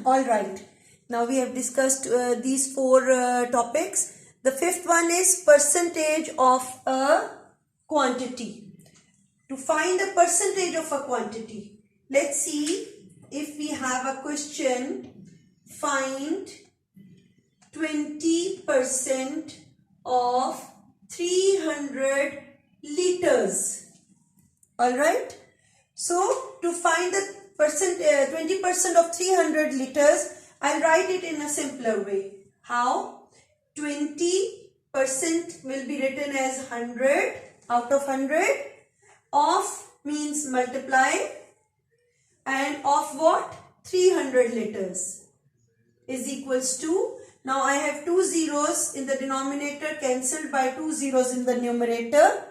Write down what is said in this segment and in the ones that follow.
All right. Now we have discussed these four topics. The fifth one is percentage of a quantity. To find the percentage of a quantity, let's see if we have a question. Find 20% of 300 liters. All right. So to find the 20% of 300 liters, I'll write it in a simpler way. How? 20% will be written as 100 out of 100. Of means multiply, and of what? 300 liters is equals to, now I have two zeros in the denominator cancelled by two zeros in the numerator,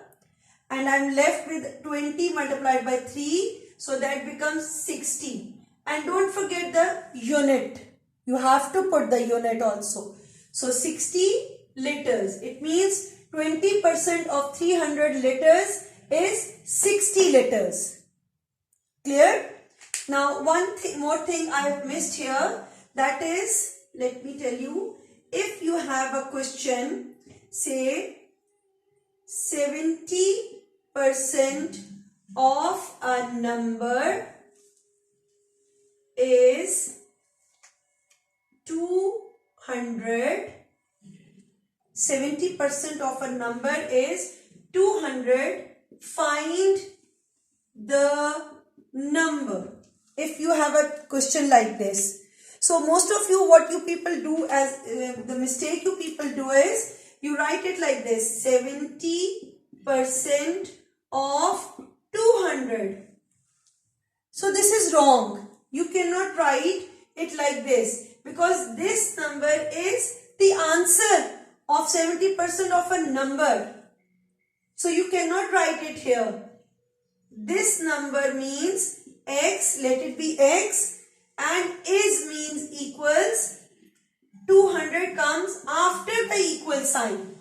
and I'm left with 20 multiplied by 3, so that becomes 60. And don't forget the unit. You have to put the unit also. So 60 liters. It means 20% of 300 liters is 60 liters. Clear? Now one more thing I have missed here, that is, let me tell you, if you have a question, say 70% of a number is 200, 70% of a number is 200, find the number. If you have a question like this, so most of you, what you people do as the mistake you people do is you write it like this: 70% of 200. So this is wrong. You cannot write it like this, because this number is the answer of 70% of a number. So you cannot write it here. This number means x, let it be x, and is means equals. 200 comes after the equal sign.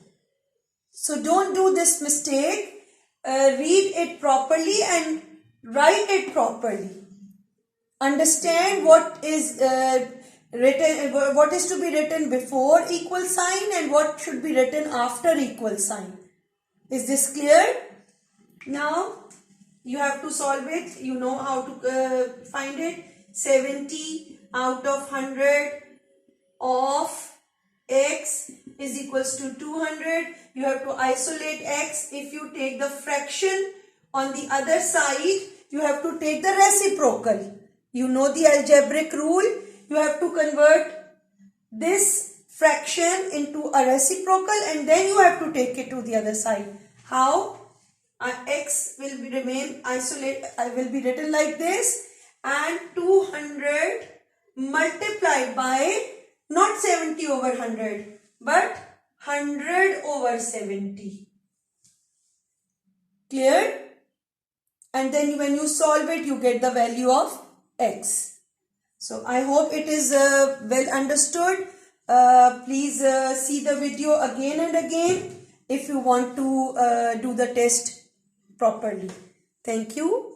So don't do this mistake. Read it properly and write it properly. Understand what is written, what is to be written before equal sign and what should be written after equal sign. Is this clear? Now you have to solve it. You know how to find it. 70 out of 100 of x is equals to 200. You have to isolate x. If you take the fraction on the other side, you have to take the reciprocal. You know the algebraic rule. You have to convert this fraction into a reciprocal, and then you have to take it to the other side. How? X will be remain isolate. I will be written like this, and 200 multiplied by not 70 over 100 but 100 over 70. Clear? And then when you solve it, you get the value of x. So I hope it is well understood. Please see the video again and again if you want to do the test properly. Thank you.